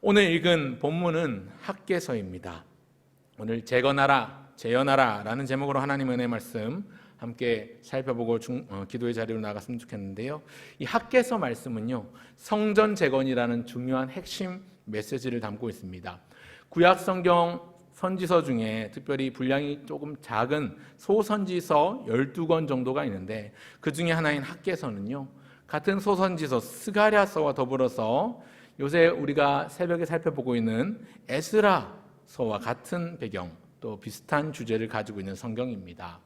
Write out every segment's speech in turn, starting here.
오늘 읽은 본문은 학개서입니다. 오늘 재건하라 라는 제목으로 하나님 은혜 말씀 함께 살펴보고 기도의 자리로 나갔으면 좋겠는데요. 이 학개서 말씀은요, 성전 재건이라는 중요한 핵심 메시지를 담고 있습니다. 구약 성경 선지서 중에 특별히 분량이 조금 작은 소선지서 12권 정도가 있는데, 그 중에 하나인 학개서는요, 같은 소선지서 스가랴서와 더불어서 요새 우리가 새벽에 살펴보고 있는 에스라서와 같은 배경, 또 비슷한 주제를 가지고 있는 성경입니다.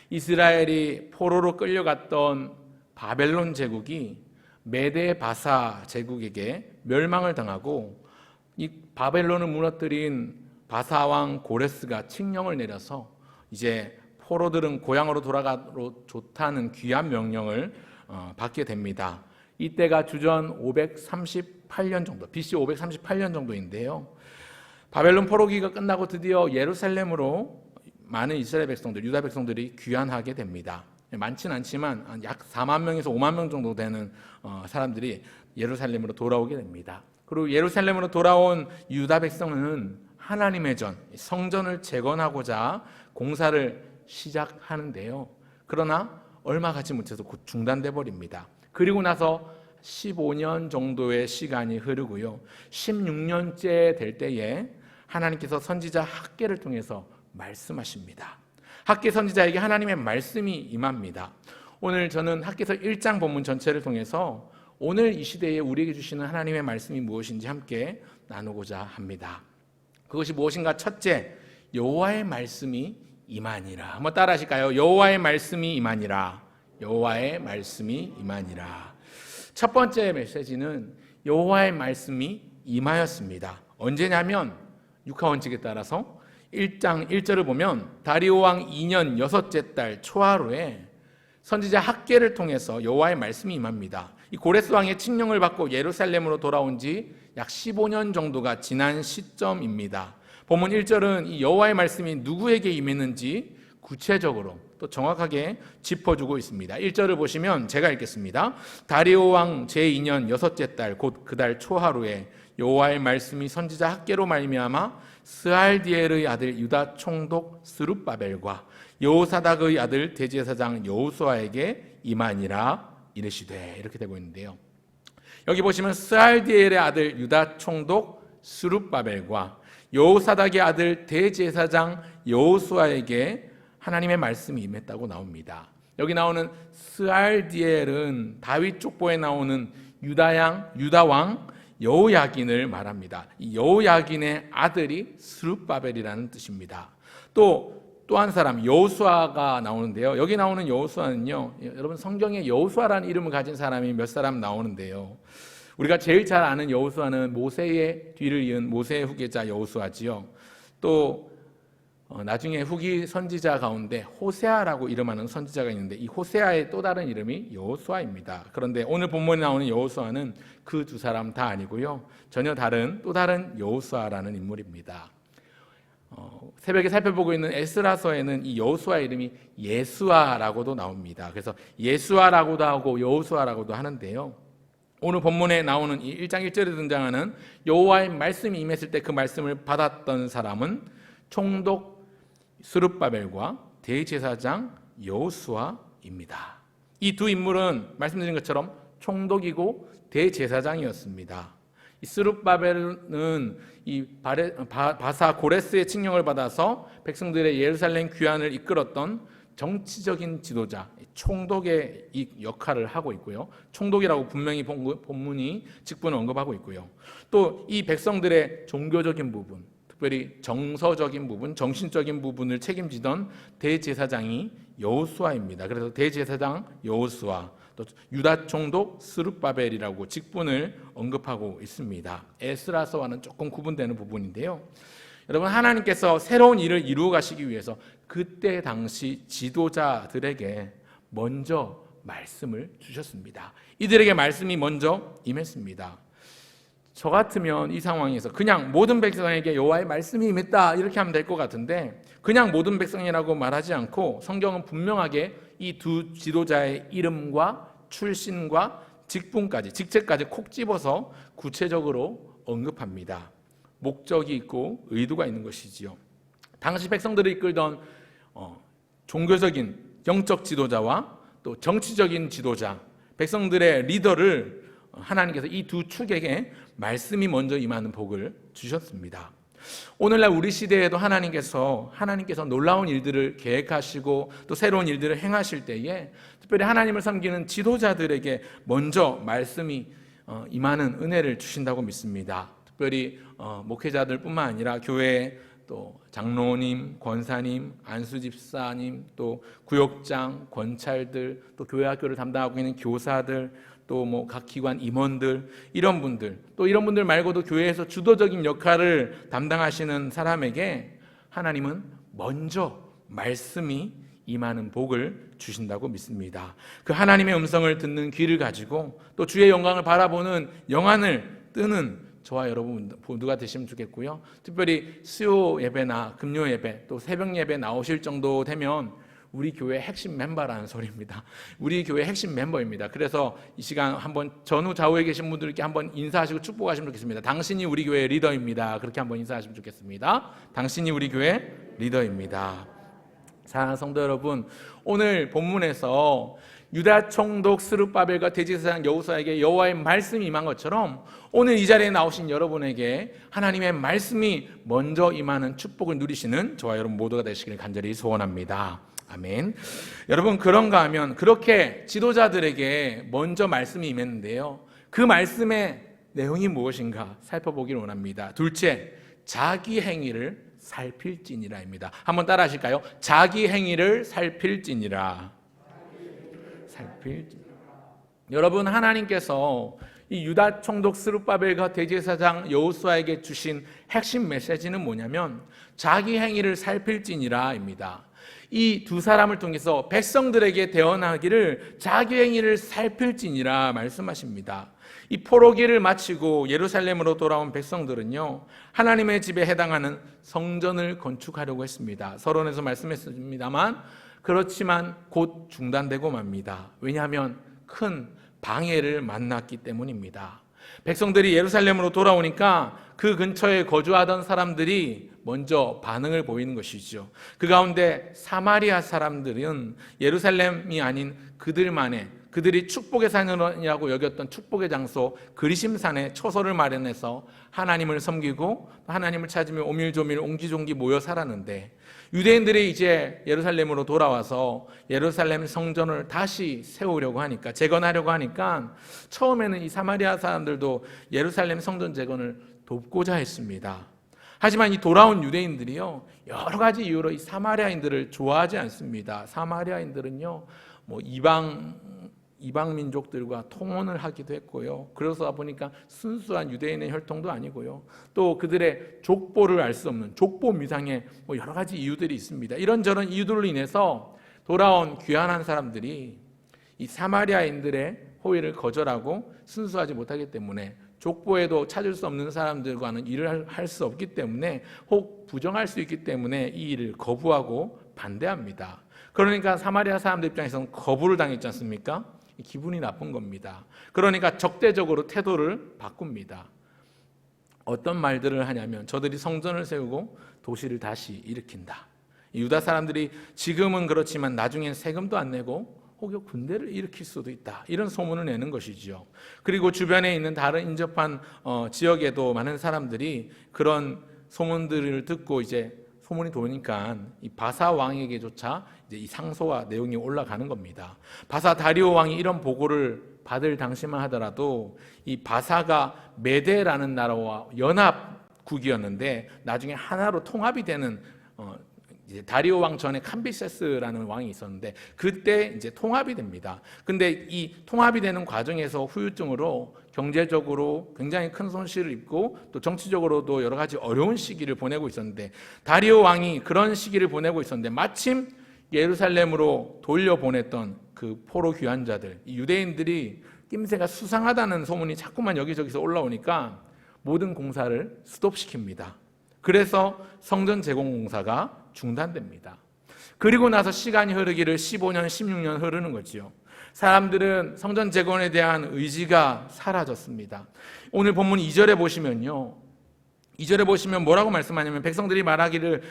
이스라엘이 포로로 끌려갔던 바벨론 제국이 메데 바사 제국에게 멸망을 당하고, 이 바벨론을 무너뜨린 바사왕 고레스가 칙령을 내려서 이제 포로들은 고향으로 돌아가도 좋다는 귀한 명령을 받게 됩니다. 이때가 주전 538년 정도, BC 538년 정도인데요. 바벨론 포로기가 끝나고 드디어 예루살렘으로 많은 이스라엘 백성들, 유다 백성들이 귀환하게 됩니다. 많지는 않지만 약 4만 명에서 5만 명 정도 되는 사람들이 예루살렘으로 돌아오게 됩니다. 그리고 예루살렘으로 돌아온 유다 백성은 하나님의 전, 성전을 재건하고자 공사를 시작하는데요. 그러나 얼마 가지 못해서 곧 중단돼 버립니다. 그리고 나서 15년 정도의 시간이 흐르고요, 16년째 될 때에 하나님께서 선지자 학개를 통해서 말씀하십니다. 학개 선지자에게 하나님의 말씀이 임합니다. 오늘 저는 학개서 1장 본문 전체를 통해서 오늘 이 시대에 우리에게 주시는 하나님의 말씀이 무엇인지 함께 나누고자 합니다. 그것이 무엇인가? 첫째, 여호와의 말씀이 임하니라. 한번 따라 하실까요? 여호와의 말씀이 임하니라. 여호와의 말씀이 임하니라. 첫 번째 메시지는 여호와의 말씀이 임하였습니다. 언제냐면 육하 원칙에 따라서 1장 1절을 보면 다리오 왕 2년 6째 달 초하루에 선지자 학개를 통해서 여호와의 말씀이 임합니다. 이 고레스 왕의 칙령을 받고 예루살렘으로 돌아온 지 약 15년 정도가 지난 시점입니다. 본문 1절은 이 여호와의 말씀이 누구에게 임했는지 구체적으로 또 정확하게 짚어주고 있습니다. 1절을 보시면 제가 읽겠습니다. 다리오 왕 제2년 6째 달 곧 그 달 초하루에 여호와의 말씀이 선지자 학개로 말미암아 스알디엘의 아들 유다 총독 스룹바벨과 여호사닥의 아들 대제사장 여호수아에게 임하니라 이르시되, 이렇게 되고 있는데요. 여기 보시면 스알디엘의 아들 유다 총독 스룹바벨과 여호사닥의 아들 대제사장 여호수아에게 하나님의 말씀이 임했다고 나옵니다. 여기 나오는 스알디엘은 다윗 족보에 나오는 유다왕 여호야긴을 말합니다. 이 여호야긴의 아들이 스룹바벨이라는 뜻입니다. 또 한 사람 여호수아가 나오는데요. 여기 나오는 여호수아는요, 여러분 성경에 여호수아라는 이름을 가진 사람이 몇 사람 나오는데요. 우리가 제일 잘 아는 여호수아는 모세의 뒤를 이은 모세의 후계자 여호수아지요. 또 나중에 후기 선지자 가운데 호세아라고 이름하는 선지자가 있는데, 이 호세아의 또 다른 이름이 여호수아입니다. 그런데 오늘 본문에 나오는 여호수아는 그 두 사람 다 아니고요, 전혀 다른 또 다른 여호수아라는 인물입니다. 새벽에 살펴보고 있는 에스라서에는 이 여호수아 이름이 예수아라고도 나옵니다. 그래서 예수아라고도 하고 여호수아라고도 하는데요. 오늘 본문에 나오는 이 1장 1절에 등장하는 여호와의 말씀이 임했을 때 그 말씀을 받았던 사람은 총독 스룹바벨과 대제사장 여호수아입니다. 이 두 인물은 말씀드린 것처럼 총독이고 대제사장이었습니다. 이 스룹바벨은 이 바사 고레스의 칙령을 받아서 백성들의 예루살렘 귀환을 이끌었던 정치적인 지도자, 총독의 이 역할을 하고 있고요. 총독이라고 분명히 본문이 직분을 언급하고 있고요. 또 이 백성들의 종교적인 부분, 특별히 정서적인 부분, 정신적인 부분을 책임지던 대제사장이 여호수아입니다. 그래서 대제사장 여호수아, 또 유다 총독 스룹바벨이라고 직분을 언급하고 있습니다. 에스라서와는 조금 구분되는 부분인데요. 여러분, 하나님께서 새로운 일을 이루어 가시기 위해서 그때 당시 지도자들에게 먼저 말씀을 주셨습니다. 이들에게 말씀이 먼저 임했습니다. 저 같으면 이 상황에서 그냥 모든 백성에게 여호와의 말씀이 임했다 이렇게 하면 될 것 같은데, 그냥 모든 백성이라고 말하지 않고 성경은 분명하게 이 두 지도자의 이름과 출신과 직분까지, 직책까지 콕 집어서 구체적으로 언급합니다. 목적이 있고 의도가 있는 것이지요. 당시 백성들을 이끌던 종교적인 영적 지도자와 또 정치적인 지도자, 백성들의 리더를 하나님께서 이 두 축에게 말씀이 먼저 임하는 복을 주셨습니다. 오늘날 우리 시대에도 하나님께서 놀라운 일들을 계획하시고 또 새로운 일들을 행하실 때에 특별히 하나님을 섬기는 지도자들에게 먼저 말씀이 임하는 은혜를 주신다고 믿습니다. 특별히 목회자들뿐만 아니라 교회 또 장로님, 권사님, 안수집사님, 또 구역장, 권찰들, 또 교회 학교를 담당하고 있는 교사들, 또 각 기관 임원들, 이런 분들 말고도 교회에서 주도적인 역할을 담당하시는 사람에게 하나님은 먼저 말씀이 임하는 복을 주신다고 믿습니다. 그 하나님의 음성을 듣는 귀를 가지고 또 주의 영광을 바라보는 영안을 뜨는 저와 여러분 모두가 되시면 좋겠고요. 특별히 수요 예배나 금요 예배 또 새벽 예배 나오실 정도 되면 우리 교회 핵심 멤버라는 소리입니다. 우리 교회 핵심 멤버입니다. 그래서 이 시간 한번 전후 좌우에 계신 분들께 한번 인사하시고 축복하시면 좋겠습니다. 당신이 우리 교회 리더입니다. 그렇게 한번 인사하시면 좋겠습니다. 당신이 우리 교회 리더입니다. 사랑하는 성도 여러분, 오늘 본문에서 유다 총독 스룹바벨과 대제사장 여호수아에게 여호와의 말씀이 임한 것처럼 오늘 이 자리에 나오신 여러분에게 하나님의 말씀이 먼저 임하는 축복을 누리시는 저와 여러분 모두가 되시기를 간절히 소원합니다. 아멘. 여러분, 그런가 하면 그렇게 지도자들에게 먼저 말씀이 임했는데요, 그 말씀의 내용이 무엇인가 살펴보기를 원합니다. 둘째, 자기 행위를 살필지니라입니다. 한번 따라 하실까요? 자기 행위를 살필지니라. 여러분, 하나님께서 이 유다 총독 스룹바벨과 대제사장 여호수아에게 주신 핵심 메시지는 뭐냐면 자기 행위를 살필지니라입니다. 이 두 사람을 통해서 백성들에게 대언하기를 자기 행위를 살필지니라 말씀하십니다. 이 포로기를 마치고 예루살렘으로 돌아온 백성들은요, 하나님의 집에 해당하는 성전을 건축하려고 했습니다. 서론에서 말씀했습니다만 그렇지만 곧 중단되고 맙니다. 왜냐하면 큰 방해를 만났기 때문입니다. 백성들이 예루살렘으로 돌아오니까 그 근처에 거주하던 사람들이 먼저 반응을 보이는 것이죠. 그 가운데 사마리아 사람들은 예루살렘이 아닌 그들이 축복의 산이라고 여겼던 축복의 장소 그리심산에 처소를 마련해서 하나님을 섬기고 하나님을 찾으며 오밀조밀 옹기종기 모여 살았는데, 유대인들이 이제 예루살렘으로 돌아와서 예루살렘 성전을 다시 세우려고 하니까, 재건하려고 하니까 처음에는 이 사마리아 사람들도 예루살렘 성전 재건을 돕고자 했습니다. 하지만 이 돌아온 유대인들이요, 여러 가지 이유로 이 사마리아인들을 좋아하지 않습니다. 사마리아인들은요, 이방 민족들과 통혼을 하기도 했고요. 그러다 보니까 순수한 유대인의 혈통도 아니고요. 또 그들의 족보를 알 수 없는 족보 미상의 여러 가지 이유들이 있습니다. 이런저런 이유들로 인해서 돌아온 귀환한 사람들이 이 사마리아인들의 호의를 거절하고 순수하지 못하기 때문에 족보에도 찾을 수 없는 사람들과는 일을 할 수 없기 때문에, 혹 부정할 수 있기 때문에 이 일을 거부하고 반대합니다. 그러니까 사마리아 사람들 입장에서는 거부를 당했지 않습니까? 기분이 나쁜 겁니다. 그러니까 적대적으로 태도를 바꿉니다. 어떤 말들을 하냐면 저들이 성전을 세우고 도시를 다시 일으킨다. 유다 사람들이 지금은 그렇지만 나중엔 세금도 안 내고 혹여 군대를 일으킬 수도 있다, 이런 소문을 내는 것이지요. 그리고 주변에 있는 다른 인접한 지역에도 많은 사람들이 그런 소문들을 듣고 이제 소문이 도니까 이 바사 왕에게조차 이제 이 상소와 내용이 올라가는 겁니다. 바사 다리오 왕이 이런 보고를 받을 당시만 하더라도 이 바사가 메데라는 나라와 연합국이었는데 나중에 하나로 통합이 되는 이제 다리오 왕 전에 캄비세스라는 왕이 있었는데 그때 이제 통합이 됩니다. 근데 이 통합이 되는 과정에서 후유증으로 경제적으로 굉장히 큰 손실을 입고 또 정치적으로도 여러 가지 어려운 시기를 보내고 있었는데, 다리오 왕이 그런 시기를 보내고 있었는데 마침 예루살렘으로 돌려보냈던 그 포로 귀환자들, 이 유대인들이 낌새가 수상하다는 소문이 자꾸만 여기저기서 올라오니까 모든 공사를 스톱시킵니다. 그래서 성전 재건 공사가 중단됩니다. 그리고 나서 시간이 흐르기를 15년, 16년 흐르는 거지요. 사람들은 성전 재건에 대한 의지가 사라졌습니다. 오늘 본문 2절에 보시면요, 2절에 보시면 뭐라고 말씀하냐면 백성들이 말하기를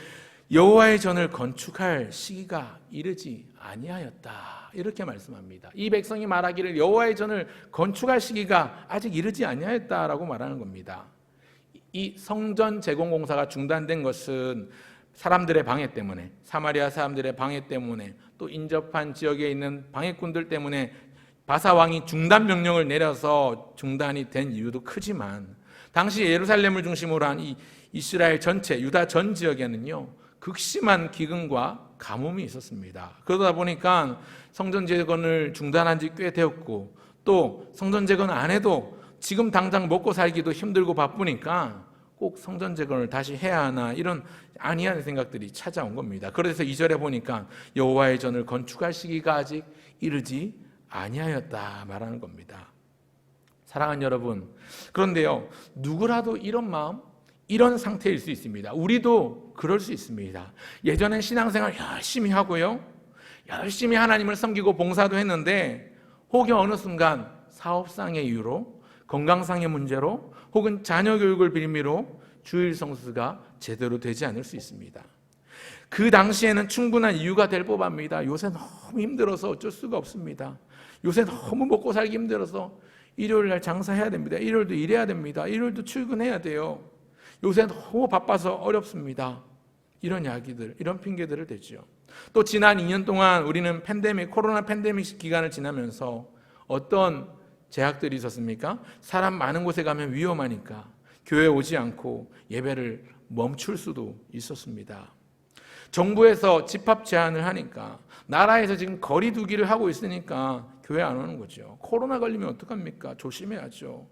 여호와의 전을 건축할 시기가 이르지 아니하였다, 이렇게 말씀합니다. 이 백성이 말하기를 여호와의 전을 건축할 시기가 아직 이르지 아니하였다라고 말하는 겁니다. 이 성전 재건 공사가 중단된 것은 사람들의 방해 때문에, 사마리아 사람들의 방해 때문에, 또 인접한 지역에 있는 방해꾼들 때문에 바사 왕이 중단 명령을 내려서 중단이 된 이유도 크지만, 당시 예루살렘을 중심으로 한 이 이스라엘 전체, 유다 전 지역에는요 극심한 기근과 가뭄이 있었습니다. 그러다 보니까 성전 재건을 중단한 지 꽤 되었고, 또 성전 재건 안 해도 지금 당장 먹고 살기도 힘들고 바쁘니까 꼭 성전 재건을 다시 해야 하나, 이런 안이한 생각들이 찾아온 겁니다. 그래서 2절에 보니까 여호와의 전을 건축할 시기가 아직 이르지 아니하였다 말하는 겁니다. 사랑하는 여러분, 그런데요, 누구라도 이런 마음, 이런 상태일 수 있습니다. 우리도 그럴 수 있습니다. 예전엔 신앙생활 열심히 하고요, 열심히 하나님을 섬기고 봉사도 했는데 혹여 어느 순간 사업상의 이유로, 건강상의 문제로, 혹은 자녀 교육을 빌미로 주일 성수가 제대로 되지 않을 수 있습니다. 그 당시에는 충분한 이유가 될 법합니다. 요새 너무 힘들어서 어쩔 수가 없습니다. 요새 너무 먹고 살기 힘들어서 일요일 날 장사해야 됩니다. 일요일도 일해야 됩니다. 일요일도 출근해야 돼요. 요새 너무 바빠서 어렵습니다. 이런 이야기들, 이런 핑계들을 대죠. 또 지난 2년 동안 우리는 코로나 팬데믹 기간을 지나면서 어떤 제약들이 있었습니까? 사람 많은 곳에 가면 위험하니까 교회 오지 않고 예배를 멈출 수도 있었습니다. 정부에서 집합 제한을 하니까, 나라에서 지금 거리 두기를 하고 있으니까 교회 안 오는 거죠. 코로나 걸리면 어떡합니까? 조심해야죠.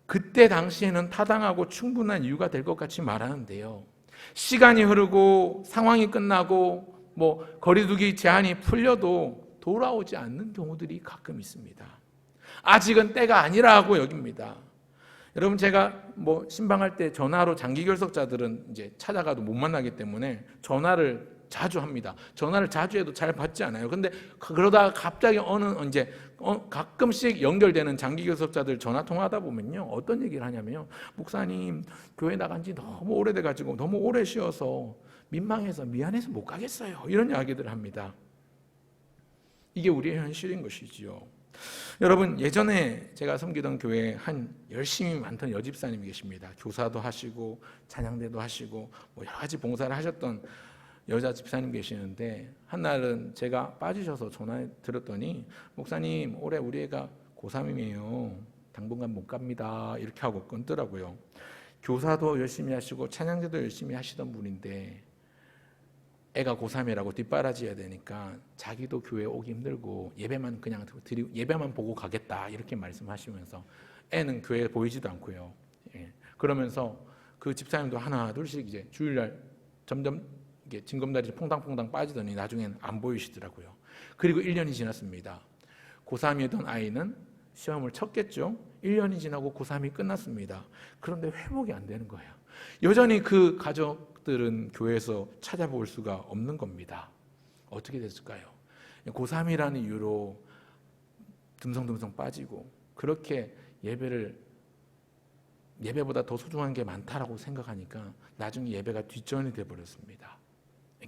그때 당시에는 타당하고 충분한 이유가 될 것 같이 말하는데요, 시간이 흐르고 상황이 끝나고 거리 두기 제한이 풀려도 돌아오지 않는 경우들이 가끔 있습니다. 아직은 때가 아니라고 여깁니다. 여러분, 제가 신방할 때 전화로 장기 결석자들은 이제 찾아가도 못 만나기 때문에 전화를 자주 합니다. 전화를 자주 해도 잘 받지 않아요. 근데 그러다가 갑자기 가끔씩 연결되는 장기 결석자들 전화 통화하다 보면요, 어떤 얘기를 하냐면요, 목사님, 교회 나간 지 너무 오래돼가지고 너무 오래 쉬어서 민망해서 미안해서 못 가겠어요, 이런 이야기들을 합니다. 이게 우리의 현실인 것이지요. 여러분, 예전에 제가 섬기던 교회에 열심히 많던 여집사님이 계십니다. 교사도 하시고 찬양대도 하시고 여러 가지 봉사를 하셨던 여자 집사님 계시는데, 한날은 제가 빠지셔서 전화 드렸더니, 목사님, 올해 우리 애가 고3이에요. 당분간 못 갑니다, 이렇게 하고 끊더라고요. 교사도 열심히 하시고 찬양대도 열심히 하시던 분인데 애가 고3이라고 뒷바라지해야 되니까 자기도 교회 오기 힘들고 예배만 그냥 드리고 예배만 보고 가겠다, 이렇게 말씀하시면서 애는 교회에 보이지도 않고요. 그러면서 그 집사님도 하나 둘씩 이제 주일날 점점 이게 징검다리 퐁당퐁당 빠지더니 나중엔 안 보이시더라고요. 그리고 1년이 지났습니다. 고3이던 아이는 시험을 쳤겠죠. 1년이 지나고 고3이 끝났습니다. 그런데 회복이 안 되는 거예요. 여전히 그 가족들은 교회에서 찾아볼 수가 없는 겁니다. 어떻게 됐을까요? 고3이라는 이유로 듬성듬성 빠지고, 그렇게 예배보다 더 소중한 게 많다라고 생각하니까 나중에 예배가 뒷전이 돼버렸습니다.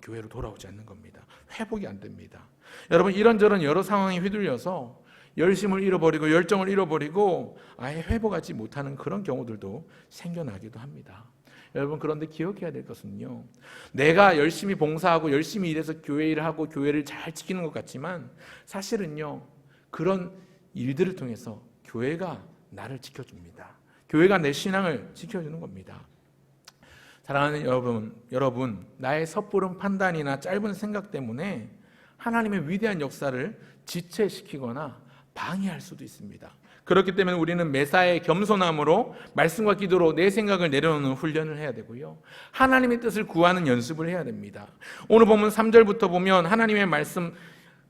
교회로 돌아오지 않는 겁니다. 회복이 안 됩니다. 여러분, 이런저런 여러 상황에 휘둘려서 열심을 잃어버리고 열정을 잃어버리고 아예 회복하지 못하는 그런 경우들도 생겨나기도 합니다. 여러분, 그런데 기억해야 될 것은요, 내가 열심히 봉사하고 열심히 일해서 교회 일을 하고 교회를 잘 지키는 것 같지만 사실은요, 그런 일들을 통해서 교회가 나를 지켜줍니다. 교회가 내 신앙을 지켜주는 겁니다. 사랑하는 여러분, 나의 섣부른 판단이나 짧은 생각 때문에 하나님의 위대한 역사를 지체시키거나 방해할 수도 있습니다. 그렇기 때문에 우리는 매사에 겸손함으로 말씀과 기도로 내 생각을 내려놓는 훈련을 해야 되고요, 하나님의 뜻을 구하는 연습을 해야 됩니다. 오늘 보면 3절부터 보면 하나님의 말씀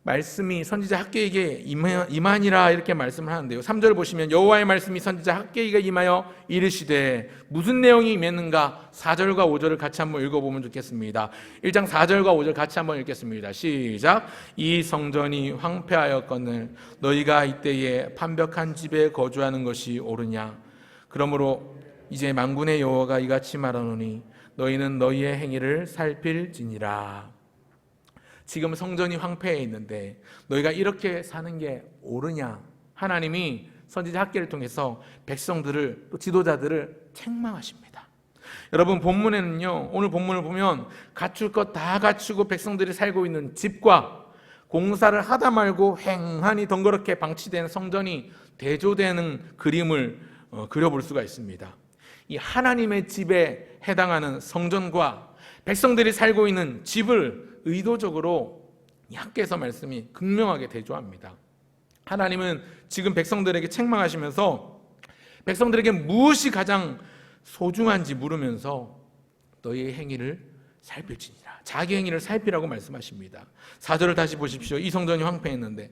말씀이 선지자 학개에게 임하니라 이렇게 말씀을 하는데요. 3절 보시면 여호와의 말씀이 선지자 학개에게 임하여 이르시되 무슨 내용이 임했는가? 4절과 5절을 같이 한번 읽어보면 좋겠습니다. 1장 4절과 5절 같이 한번 읽겠습니다. 시작. 이 성전이 황폐하였거늘 너희가 이때에 판벽한 집에 거주하는 것이 옳으냐? 그러므로 이제 만군의 여호와가 이같이 말하노니 너희는 너희의 행위를 살필지니라. 지금 성전이 황폐해 있는데 너희가 이렇게 사는 게 옳으냐? 하나님이 선지자 학개를 통해서 백성들을 또 지도자들을 책망하십니다. 여러분 본문에는요, 오늘 본문을 보면 갖출 것 다 갖추고 백성들이 살고 있는 집과 공사를 하다 말고 횡하니 덩그렇게 방치된 성전이 대조되는 그림을 그려볼 수가 있습니다. 이 하나님의 집에 해당하는 성전과 백성들이 살고 있는 집을 의도적으로 학개서 말씀이 극명하게 대조합니다. 하나님은 지금 백성들에게 책망하시면서 백성들에게 무엇이 가장 소중한지 물으면서 너희의 행위를 살필지니라. 자기 행위를 살피라고 말씀하십니다. 4절을 다시 보십시오. 이 성전이 황폐했는데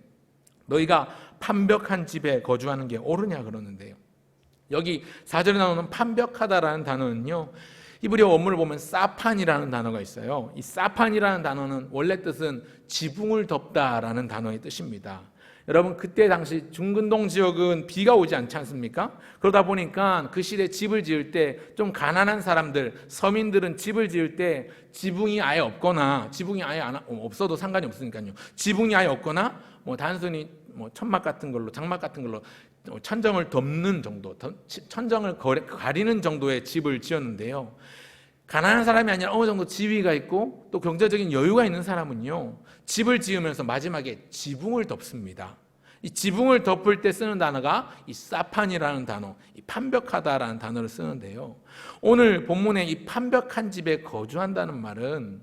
너희가 판벽한 집에 거주하는 게 옳으냐 그러는데요. 여기 4절에 나오는 판벽하다라는 단어는요, 히브리어 원문을 보면 사판이라는 단어가 있어요. 이 사판이라는 단어는 원래 뜻은 지붕을 덮다라는 단어의 뜻입니다. 여러분 그때 당시 중근동 지역은 비가 오지 않지 않습니까? 그러다 보니까 그 시대 집을 지을 때 좀 가난한 사람들, 서민들은 집을 지을 때 지붕이 아예 없거나 지붕이 아예 없어도 상관이 없으니까요. 지붕이 아예 없거나 단순히 천막 같은 걸로, 장막 같은 걸로 천정을 덮는 정도, 천정을 가리는 정도의 집을 지었는데요. 가난한 사람이 아니라 어느 정도 지위가 있고 또 경제적인 여유가 있는 사람은요, 집을 지으면서 마지막에 지붕을 덮습니다. 이 지붕을 덮을 때 쓰는 단어가 이 사판이라는 단어, 이 판벽하다라는 단어를 쓰는데요. 오늘 본문에 이 판벽한 집에 거주한다는 말은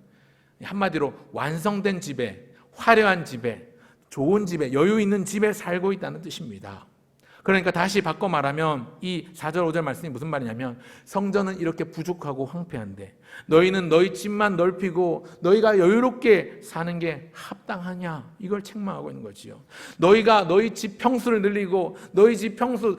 한마디로 완성된 집에, 화려한 집에, 좋은 집에, 여유 있는 집에 살고 있다는 뜻입니다. 그러니까 다시 바꿔 말하면 이 4절 5절 말씀이 무슨 말이냐면 성전은 이렇게 부족하고 황폐한데 너희는 너희 집만 넓히고 너희가 여유롭게 사는 게 합당하냐? 이걸 책망하고 있는 거지요. 너희가 너희 집 평수를 늘리고 너희 집 평수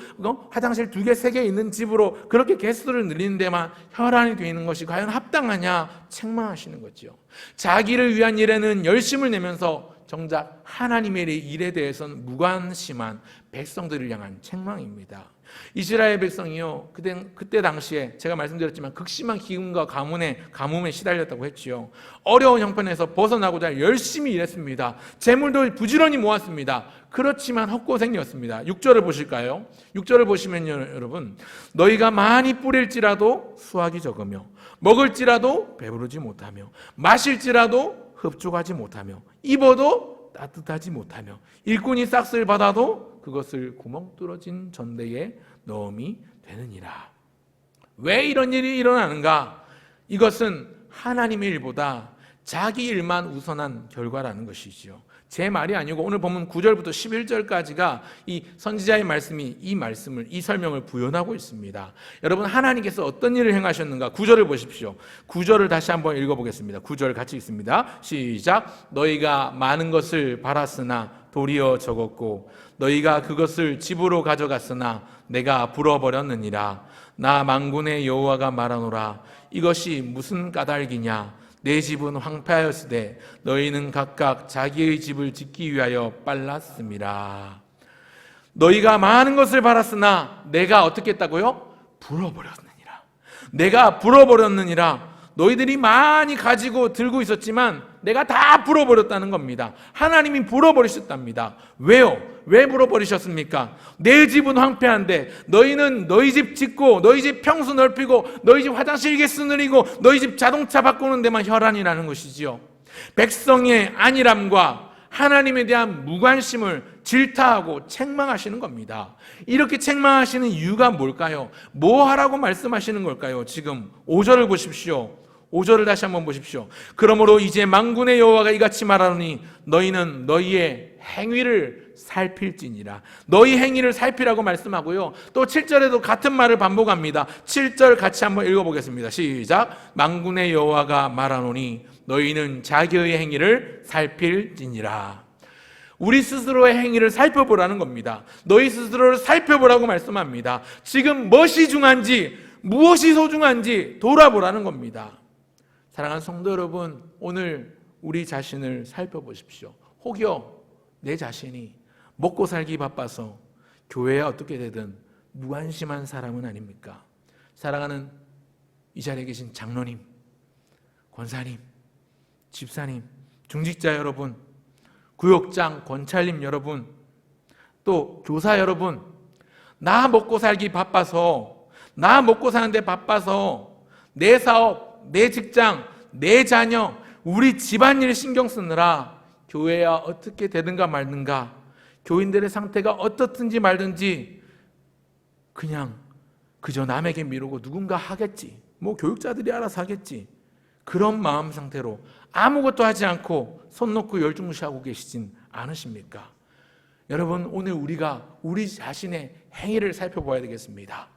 화장실 2개 3개 있는 집으로 그렇게 개수를 늘리는 데만 혈안이 되어 있는 것이 과연 합당하냐? 책망하시는 거지요. 자기를 위한 일에는 열심을 내면서 정작 하나님의 일에 대해서는 무관심한 백성들을 향한 책망입니다. 이스라엘 백성이요, 그때 당시에 제가 말씀드렸지만 극심한 기근과 가뭄에 시달렸다고 했지요. 어려운 형편에서 벗어나고자 열심히 일했습니다. 재물도 부지런히 모았습니다. 그렇지만 헛고생이었습니다. 6절을 보실까요? 6절을 보시면요, 여러분, 너희가 많이 뿌릴지라도 수확이 적으며 먹을지라도 배부르지 못하며 마실지라도 흡족하지 못하며 입어도 따뜻하지 못하며 일꾼이 싹쓸 받아도 그것을 구멍 뚫어진 전대에 넣음이 되느니라. 왜 이런 일이 일어나는가? 이것은 하나님의 일보다 자기 일만 우선한 결과라는 것이지요. 제 말이 아니고 오늘 보면 9절부터 11절까지가 이 선지자의 말씀이 이 설명을 부연하고 있습니다. 여러분 하나님께서 어떤 일을 행하셨는가? 9절을 보십시오. 9절을 다시 한번 읽어보겠습니다. 9절 같이 읽습니다. 시작. 너희가 많은 것을 바랐으나 도리어 적었고 너희가 그것을 집으로 가져갔으나 내가 불어버렸느니라. 나 만군의 여호와가 말하노라. 이것이 무슨 까닭이냐? 내 집은 황폐하였으되 너희는 각각 자기의 집을 짓기 위하여 빨랐음이라. 너희가 많은 것을 바랐으나 내가 어떻게 했다고요? 불어버렸느니라. 내가 불어버렸느니라. 너희들이 많이 가지고 들고 있었지만 내가 다 불어버렸다는 겁니다. 하나님이 불어버리셨답니다. 왜요? 왜 불어버리셨습니까? 내 집은 황폐한데 너희는 너희 집 짓고 너희 집 평수 넓히고 너희 집 화장실 개수 늘리고 너희 집 자동차 바꾸는 데만 혈안이라는 것이지요. 백성의 안일함과 하나님에 대한 무관심을 질타하고 책망하시는 겁니다. 이렇게 책망하시는 이유가 뭘까요? 뭐 하라고 말씀하시는 걸까요? 지금 5절을 보십시오. 5절을 다시 한번 보십시오. 그러므로 이제 만군의 여호와가 이같이 말하노니 너희는 너희의 행위를 살필지니라. 너희 행위를 살피라고 말씀하고요. 또 7절에도 같은 말을 반복합니다. 7절 같이 한번 읽어보겠습니다. 시작. 만군의 여호와가 말하노니 너희는 자기의 행위를 살필지니라. 우리 스스로의 행위를 살펴보라는 겁니다. 너희 스스로를 살펴보라고 말씀합니다. 지금 무엇이 중요한지, 무엇이 소중한지 돌아보라는 겁니다. 사랑하는 성도 여러분, 오늘 우리 자신을 살펴보십시오. 혹여 내 자신이 먹고 살기 바빠서 교회에 어떻게 되든 무관심한 사람은 아닙니까? 사랑하는 이 자리에 계신 장로님, 권사님, 집사님, 중직자 여러분, 구역장, 권찰님 여러분, 또 교사 여러분, 나 먹고 살기 바빠서, 나 먹고 사는데 바빠서 내 사업, 내 직장, 내 자녀, 우리 집안일 신경 쓰느라 교회야 어떻게 되든가 말든가, 교인들의 상태가 어떻든지 말든지 그냥 그저 남에게 미루고 누군가 하겠지, 뭐 교육자들이 알아서 하겠지, 그런 마음 상태로 아무것도 하지 않고 손 놓고 열중무시하고 계시진 않으십니까? 여러분, 오늘 우리가 우리 자신의 행위를 살펴봐야 되겠습니다.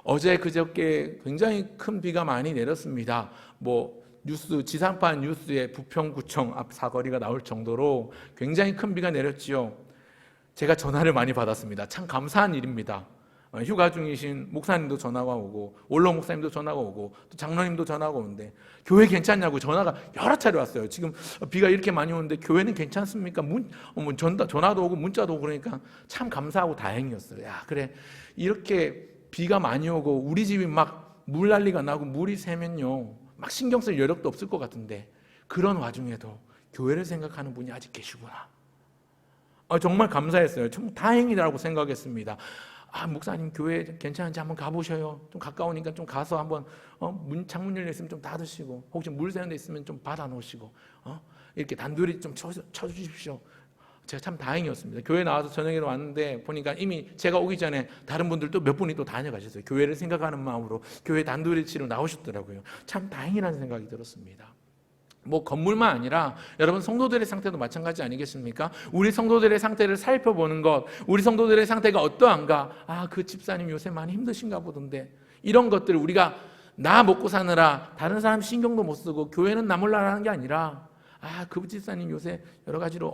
어제 그저께 굉장히 큰 비가 많이 내렸습니다. 뉴스, 지상파 뉴스에 부평구청 앞 사거리가 나올 정도로 굉장히 큰 비가 내렸지요. 제가 전화를 많이 받았습니다. 참 감사한 일입니다. 휴가 중이신 목사님도 전화가 오고, 원로 목사님도 전화가 오고, 또 장로님도 전화가 오는데 교회 괜찮냐고 전화가 여러 차례 왔어요. 지금 비가 이렇게 많이 오는데 교회는 괜찮습니까? 전화도 오고 문자도 오고, 그러니까 참 감사하고 다행이었어요. 야, 그래, 이렇게 비가 많이 오고 우리 집이 막 물 난리가 나고 물이 새면요, 막 신경 쓸 여력도 없을 것 같은데 그런 와중에도 교회를 생각하는 분이 아직 계시구나. 정말 감사했어요. 참 다행이라고 생각했습니다. 목사님 교회 괜찮은지 한번 가보셔요. 좀 가까우니까 좀 가서 한번 창문 열려 있으면 좀 닫으시고, 혹시 물 새는 데 있으면 좀 받아 놓으시고, 이렇게 단둘이 좀 쳐주십시오. 제가 참 다행이었습니다. 교회 나와서 저녁에 왔는데 보니까 이미 제가 오기 전에 다른 분들도 몇 분이 또 다녀가셨어요. 교회를 생각하는 마음으로 교회 단둘이 치러 나오셨더라고요. 참 다행이라는 생각이 들었습니다. 건물만 아니라 여러분 성도들의 상태도 마찬가지 아니겠습니까? 우리 성도들의 상태를 살펴보는 것, 우리 성도들의 상태가 어떠한가? 그 집사님 요새 많이 힘드신가 보던데, 이런 것들 우리가 나 먹고 사느라 다른 사람 신경도 못 쓰고 교회는 나 몰라라 하는 게 아니라, 그 집사님 요새 여러 가지로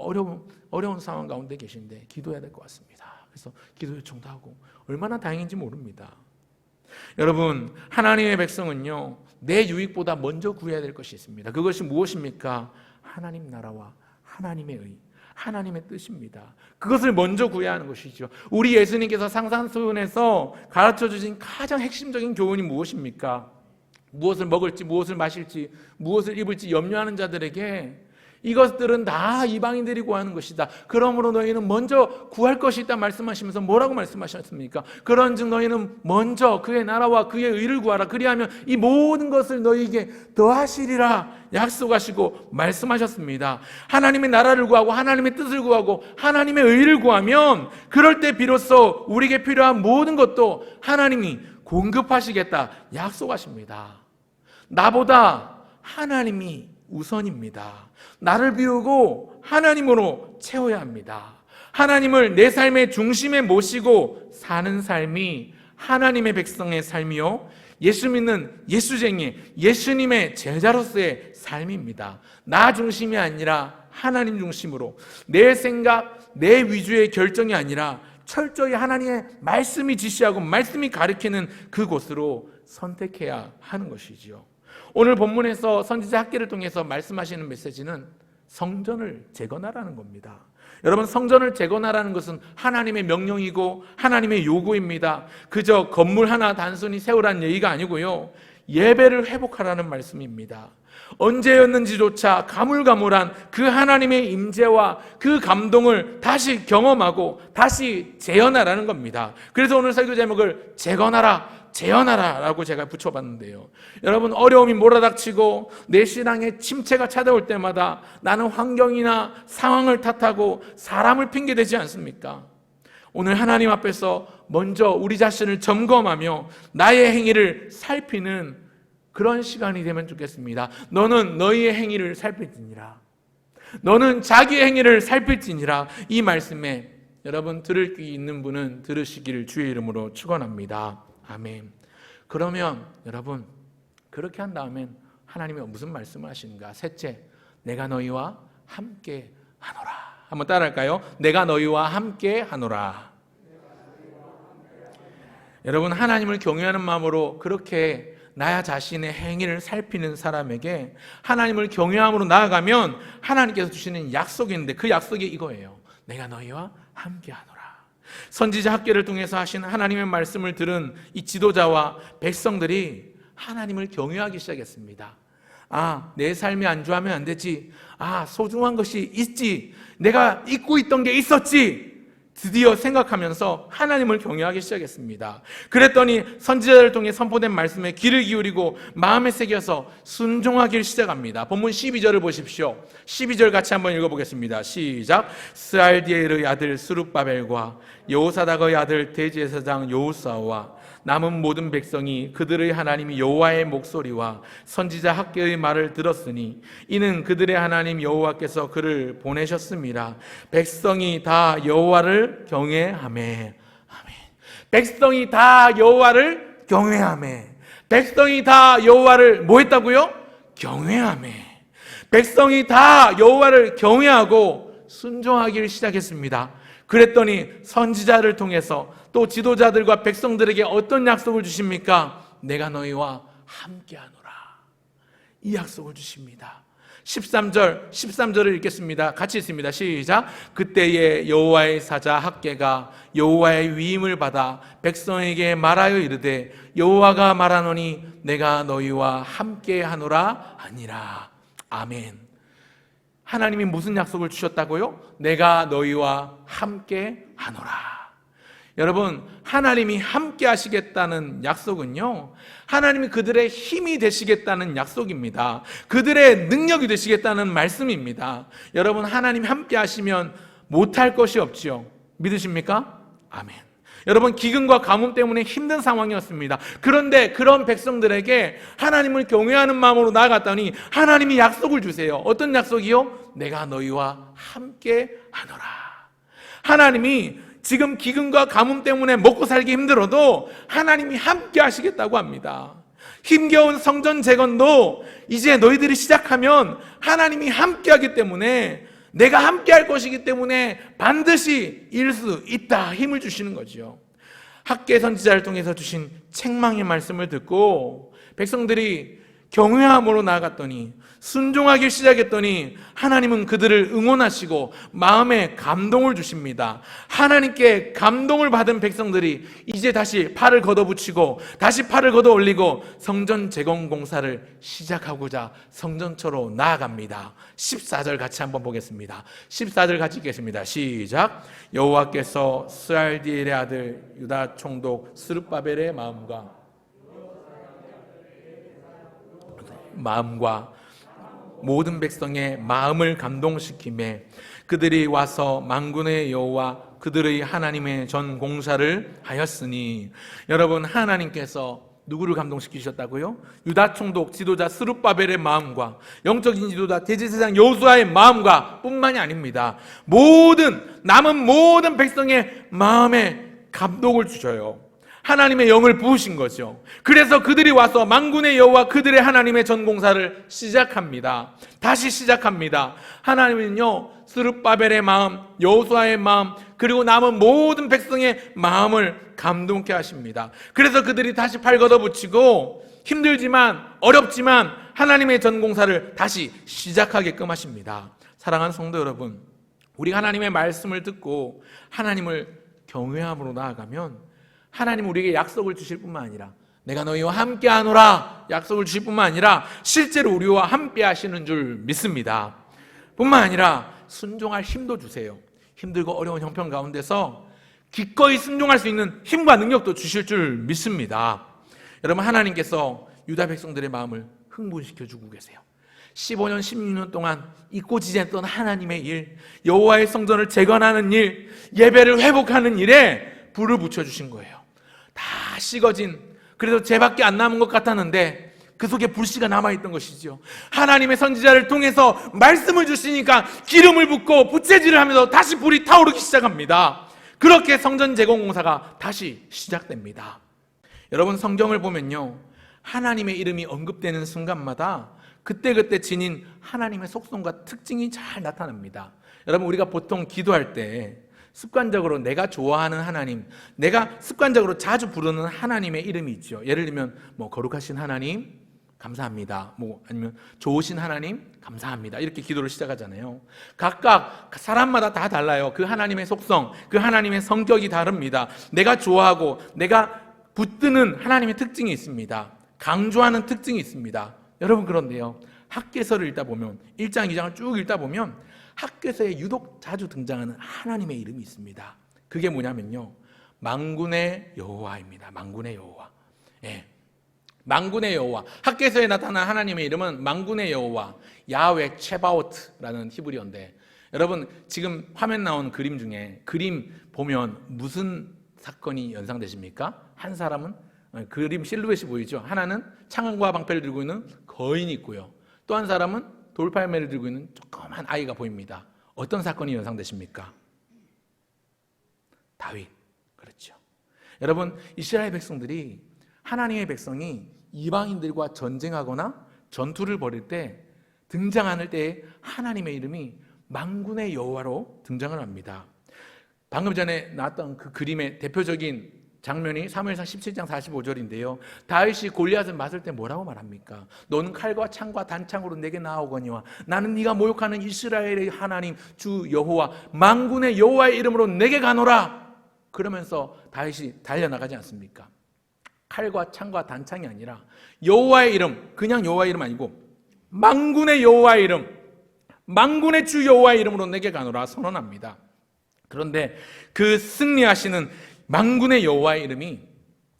어려운 상황 가운데 계신데 기도해야 될 것 같습니다. 그래서 기도 요청도 하고, 얼마나 다행인지 모릅니다. 여러분, 하나님의 백성은요, 내 유익보다 먼저 구해야 될 것이 있습니다. 그것이 무엇입니까? 하나님 나라와 하나님의 의, 하나님의 뜻입니다. 그것을 먼저 구해야 하는 것이죠. 우리 예수님께서 상산수훈에서 가르쳐 주신 가장 핵심적인 교훈이 무엇입니까? 무엇을 먹을지, 무엇을 마실지, 무엇을 입을지 염려하는 자들에게 이것들은 다 이방인들이 구하는 것이다. 그러므로 너희는 먼저 구할 것이 있다 말씀하시면서 뭐라고 말씀하셨습니까? 그런즉 너희는 먼저 그의 나라와 그의 의를 구하라. 그리하면 이 모든 것을 너희에게 더하시리라 약속하시고 말씀하셨습니다. 하나님의 나라를 구하고 하나님의 뜻을 구하고 하나님의 의를 구하면 그럴 때 비로소 우리에게 필요한 모든 것도 하나님이 공급하시겠다 약속하십니다. 나보다 하나님이 우선입니다. 나를 비우고 하나님으로 채워야 합니다. 하나님을 내 삶의 중심에 모시고 사는 삶이 하나님의 백성의 삶이요, 예수 믿는 예수쟁이, 예수님의 제자로서의 삶입니다. 나 중심이 아니라 하나님 중심으로, 내 생각, 내 위주의 결정이 아니라 철저히 하나님의 말씀이 지시하고 말씀이 가르치는 그곳으로 선택해야 하는 것이지요. 오늘 본문에서 선지자 학기를 통해서 말씀하시는 메시지는 성전을 재건하라는 겁니다. 여러분, 성전을 재건하라는 것은 하나님의 명령이고 하나님의 요구입니다. 그저 건물 하나 단순히 세우라는 얘기가 아니고요, 예배를 회복하라는 말씀입니다. 언제였는지조차 가물가물한 그 하나님의 임재와 그 감동을 다시 경험하고 다시 재현하라는 겁니다. 그래서 오늘 설교 제목을 재건하라, 재현하라라고 제가 붙여봤는데요. 여러분, 어려움이 몰아닥치고 내 신앙에 침체가 찾아올 때마다 나는 환경이나 상황을 탓하고 사람을 핑계대지 않습니까? 오늘 하나님 앞에서 먼저 우리 자신을 점검하며 나의 행위를 살피는 그런 시간이 되면 좋겠습니다. 너는 너희의 행위를 살필지니라, 너는 자기의 행위를 살필지니라. 이 말씀에 여러분 들을 귀 있는 분은 들으시기를 주의 이름으로 축원합니다. 아멘. 그러면 여러분, 그렇게 한 다음엔 하나님이 무슨 말씀을 하시는가? 셋째, 내가 너희와 함께 하노라 한번 따라할까요? 내가 너희와 함께 하노라. 여러분, 하나님을 경외하는 마음으로 그렇게 나 자신의 행위를 살피는 사람에게 하나님을 경외함으로 나아가면 하나님께서 주시는 약속이 있는데 그 약속이 이거예요. 내가 너희와 함께 하노라. 선지자 학계를 통해서 하신 하나님의 말씀을 들은 이 지도자와 백성들이 하나님을 경외하기 시작했습니다. 내 삶에 안주하면 안 되지. 소중한 것이 있지. 내가 잊고 있던 게 있었지. 드디어 생각하면서 하나님을 경외하기 시작했습니다. 그랬더니 선지자를 통해 선포된 말씀에 귀를 기울이고 마음에 새겨서 순종하기를 시작합니다. 본문 12절을 보십시오. 12절 같이 한번 읽어보겠습니다. 시작. 스알디엘의 아들 스룹바벨과 여호사닥의 아들 대제사장 여호수아와 남은 모든 백성이 그들의 하나님 여호와의 목소리와 선지자 학개의 말을 들었으니 이는 그들의 하나님 여호와께서 그를 보내셨습니다. 백성이 다 여호와를 경외하매. 아멘. 백성이 다 여호와를 경외하매. 백성이 다 여호와를 뭐 했다고요? 경외하매. 백성이 다 여호와를 경외하고 순종하기를 시작했습니다. 그랬더니 선지자를 통해서 또 지도자들과 백성들에게 어떤 약속을 주십니까? 내가 너희와 함께하노라. 이 약속을 주십니다. 13절을 읽겠습니다. 같이 읽습니다. 시작. 그때에 여호와의 사자 학개가 여호와의 위임을 받아 백성에게 말하여 이르되 여호와가 말하노니 내가 너희와 함께하노라 아니라. 아멘. 하나님이 무슨 약속을 주셨다고요? 내가 너희와 함께 하노라. 여러분, 하나님이 함께 하시겠다는 약속은요, 하나님이 그들의 힘이 되시겠다는 약속입니다. 그들의 능력이 되시겠다는 말씀입니다. 여러분, 하나님 함께 하시면 못할 것이 없지요. 믿으십니까? 아멘. 여러분, 기근과 가뭄 때문에 힘든 상황이었습니다. 그런데 그런 백성들에게 하나님을 경외하는 마음으로 나아갔더니 하나님이 약속을 주세요. 어떤 약속이요? 내가 너희와 함께 하노라. 하나님이 지금 기근과 가뭄 때문에 먹고 살기 힘들어도 하나님이 함께 하시겠다고 합니다. 힘겨운 성전 재건도 이제 너희들이 시작하면 하나님이 함께 하기 때문에, 내가 함께 할 것이기 때문에 반드시 이룰 수 있다, 힘을 주시는 거죠. 학개 선지자를 통해서 주신 책망의 말씀을 듣고 백성들이 경외함으로 나아갔더니, 순종하기 시작했더니 하나님은 그들을 응원하시고 마음에 감동을 주십니다. 하나님께 감동을 받은 백성들이 이제 다시 팔을 걷어붙이고 다시 팔을 걷어 올리고 성전 재건 공사를 시작하고자 성전처로 나아갑니다. 14절 같이 한번 보겠습니다. 14절 같이 읽겠습니다. 시작. 여호와께서 스알디엘의 아들 유다 총독 스룹바벨의 마음과 모든 백성의 마음을 감동시키매 그들이 와서 만군의 여호와 그들의 하나님의 전 공사를 하였으니. 여러분, 하나님께서 누구를 감동시키셨다고요? 유다 총독 지도자 스룹바벨의 마음과 영적인 지도자 대제사장 여호수아의 마음과 뿐만이 아닙니다. 남은 모든 백성의 마음에 감동을 주셔요. 하나님의 영을 부으신 거죠. 그래서 그들이 와서 만군의 여호와 그들의 하나님의 전공사를 시작합니다. 다시 시작합니다. 하나님은요, 스룹바벨의 마음, 여호수아의 마음, 그리고 남은 모든 백성의 마음을 감동케 하십니다. 그래서 그들이 다시 팔 걷어붙이고 힘들지만 어렵지만 하나님의 전공사를 다시 시작하게끔 하십니다. 사랑하는 성도 여러분, 우리 하나님의 말씀을 듣고 하나님을 경외함으로 나아가면 하나님 우리에게 약속을 주실 뿐만 아니라 내가 너희와 함께 하노라 약속을 주실 뿐만 아니라 실제로 우리와 함께 하시는 줄 믿습니다. 뿐만 아니라 순종할 힘도 주세요. 힘들고 어려운 형편 가운데서 기꺼이 순종할 수 있는 힘과 능력도 주실 줄 믿습니다. 여러분, 하나님께서 유다 백성들의 마음을 흥분시켜주고 계세요. 15년, 16년 동안 잊고 지냈던 하나님의 일, 여호와의 성전을 재건하는 일, 예배를 회복하는 일에 불을 붙여주신 거예요. 다 식어진, 그래도 죄밖에 안 남은 것 같았는데 그 속에 불씨가 남아있던 것이죠. 하나님의 선지자를 통해서 말씀을 주시니까 기름을 붓고 부채질을 하면서 다시 불이 타오르기 시작합니다. 그렇게 성전 재건 공사가 다시 시작됩니다. 여러분, 성경을 보면요, 하나님의 이름이 언급되는 순간마다 그때그때 지닌 하나님의 속성과 특징이 잘 나타납니다. 여러분, 우리가 보통 기도할 때 습관적으로 내가 좋아하는 하나님, 내가 습관적으로 자주 부르는 하나님의 이름이 있죠. 예를 들면 거룩하신 하나님 감사합니다, 아니면 좋으신 하나님 감사합니다, 이렇게 기도를 시작하잖아요. 각각 사람마다 다 달라요. 그 하나님의 속성, 그 하나님의 성격이 다릅니다. 내가 좋아하고 내가 붙드는 하나님의 특징이 있습니다. 강조하는 특징이 있습니다. 여러분, 그런데요, 학개서를 읽다 보면 1장 2장을 쭉 읽다 보면 학개서에 유독 자주 등장하는 하나님의 이름이 있습니다. 그게 뭐냐면요, 만군의 여호와입니다. 만군의 여호와. 예. 만군의 여호와. 학개서에 나타난 하나님의 이름은 만군의 여호와, 야훼 체바오트라는 히브리어인데, 여러분, 지금 화면 나온 그림 중에 그림 보면 무슨 사건이 연상되십니까? 한 사람은 그림 실루엣이 보이죠? 하나는 창과 방패를 들고 있는 거인이 있고요, 또 한 사람은 돌팔매를 들고 있는 조그만 아이가 보입니다. 어떤 사건이 연상되십니까? 다윗. 그렇죠. 여러분, 이스라엘 백성들이, 하나님의 백성이 이방인들과 전쟁하거나 전투를 벌일 때 등장하는 때에 하나님의 이름이 만군의 여호와로 등장을 합니다. 방금 전에 나왔던 그 그림의 대표적인 장면이 사무엘상 17장 45절인데요. 다윗이 골리앗을 맞을 때 뭐라고 말합니까? 너는 칼과 창과 단창으로 내게 나오거니와 나는 네가 모욕하는 이스라엘의 하나님 주 여호와 만군의 여호와의 이름으로 내게 가노라. 그러면서 다윗이 달려나가지 않습니까? 칼과 창과 단창이 아니라 여호와의 이름, 그냥 여호와의 이름 아니고 만군의 여호와의 이름, 만군의 주 여호와의 이름으로 내게 가노라 선언합니다. 그런데 그 승리하시는 만군의 여호와의 이름이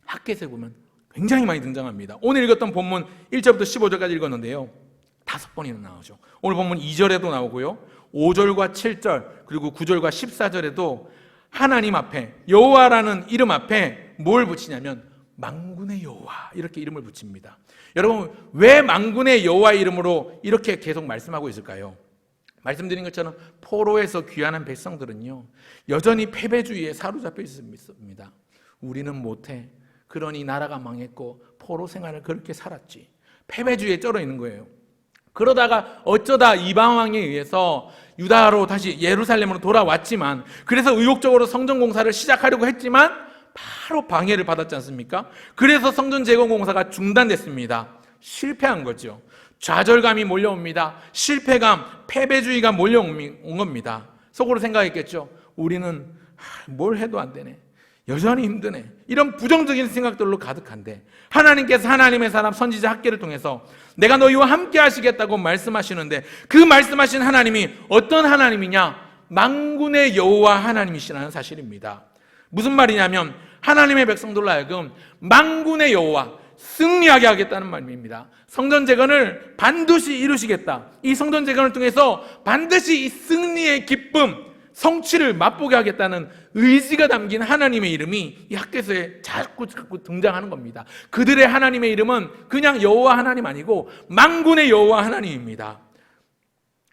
학개서에 보면 굉장히 많이 등장합니다. 오늘 읽었던 본문 1절부터 15절까지 읽었는데요, 5번이나 나오죠. 오늘 본문 2절에도 나오고요, 5절과 7절 그리고 9절과 14절에도 하나님 앞에, 여호와라는 이름 앞에 뭘 붙이냐면 만군의 여호와, 이렇게 이름을 붙입니다. 여러분, 왜 만군의 여호와의 이름으로 이렇게 계속 말씀하고 있을까요? 말씀드린 것처럼 포로에서 귀환한 백성들은요, 여전히 패배주의에 사로잡혀 있습니다. 우리는 못해, 그러니 나라가 망했고 포로 생활을 그렇게 살았지. 패배주의에 쩔어 있는 거예요. 그러다가 어쩌다 이방왕에 의해서 유다로 다시 예루살렘으로 돌아왔지만, 그래서 의욕적으로 성전 공사를 시작하려고 했지만 바로 방해를 받았지 않습니까? 그래서 성전 재건 공사가 중단됐습니다. 실패한 거죠. 좌절감이 몰려옵니다. 실패감, 패배주의가 몰려온 겁니다. 속으로 생각했겠죠. 우리는 뭘 해도 안 되네, 여전히 힘드네, 이런 부정적인 생각들로 가득한데, 하나님께서 하나님의 사람 선지자 학개를 통해서 내가 너희와 함께 하시겠다고 말씀하시는데, 그 말씀하신 하나님이 어떤 하나님이냐? 만군의 여호와 하나님이시라는 사실입니다. 무슨 말이냐면 하나님의 백성들로 하여금 만군의 여호와, 승리하게 하겠다는 말입니다. 성전 재건을 반드시 이루시겠다. 이 성전 재건을 통해서 반드시 이 승리의 기쁨, 성취를 맛보게 하겠다는 의지가 담긴 하나님의 이름이 이 학개서에 자꾸 등장하는 겁니다. 그들의 하나님의 이름은 그냥 여호와 하나님 아니고 만군의 여호와 하나님입니다.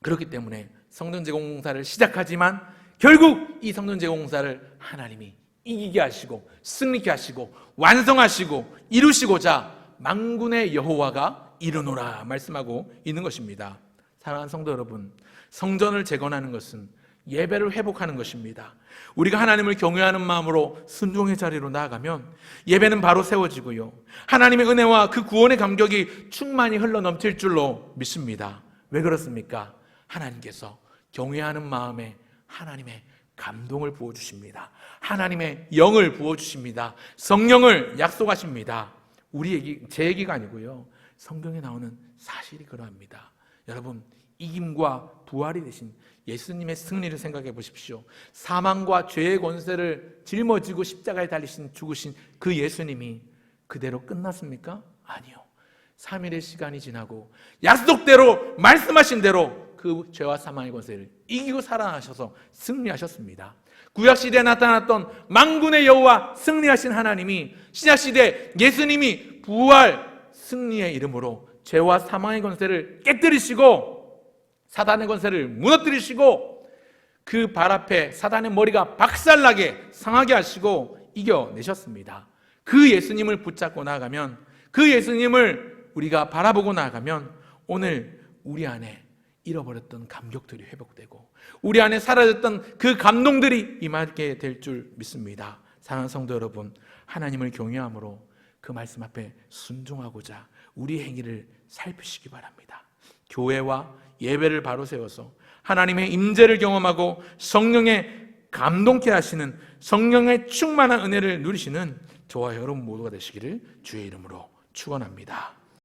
그렇기 때문에 성전 재건 공사를 시작하지만 결국 이 성전 재건 공사를 하나님이 이기게 하시고 승리케 하시고 완성하시고 이루시고자 만군의 여호와가 이르노라 말씀하고 있는 것입니다. 사랑하는 성도 여러분, 성전을 재건하는 것은 예배를 회복하는 것입니다. 우리가 하나님을 경외하는 마음으로 순종의 자리로 나아가면 예배는 바로 세워지고요, 하나님의 은혜와 그 구원의 감격이 충만히 흘러넘칠 줄로 믿습니다. 왜 그렇습니까? 하나님께서 경외하는 마음에 하나님의 감동을 부어주십니다. 하나님의 영을 부어주십니다. 성령을 약속하십니다. 제 얘기가 아니고요, 성경에 나오는 사실이 그러합니다. 여러분, 이김과 부활이 되신 예수님의 승리를 생각해 보십시오. 사망과 죄의 권세를 짊어지고 십자가에 달리신 죽으신 그 예수님이 그대로 끝났습니까? 아니요. 3일의 시간이 지나고 약속대로 말씀하신 대로 그 죄와 사망의 권세를 이기고 살아나셔서 승리하셨습니다. 구약시대에 나타났던 만군의 여호와 승리하신 하나님이 신약시대 예수님이 부활 승리의 이름으로 죄와 사망의 권세를 깨뜨리시고 사단의 권세를 무너뜨리시고 그 발 앞에 사단의 머리가 박살나게 상하게 하시고 이겨내셨습니다. 그 예수님을 붙잡고 나아가면, 그 예수님을 우리가 바라보고 나아가면 오늘 우리 안에 잃어버렸던 감격들이 회복되고 우리 안에 사라졌던 그 감동들이 임하게 될 줄 믿습니다. 사랑하는 성도 여러분, 하나님을 경외함으로 그 말씀 앞에 순종하고자 우리 행위를 살피시기 바랍니다. 교회와 예배를 바로 세워서 하나님의 임재를 경험하고 성령의 감동케 하시는 성령의 충만한 은혜를 누리시는 저와 여러분 모두가 되시기를 주의 이름으로 축원합니다.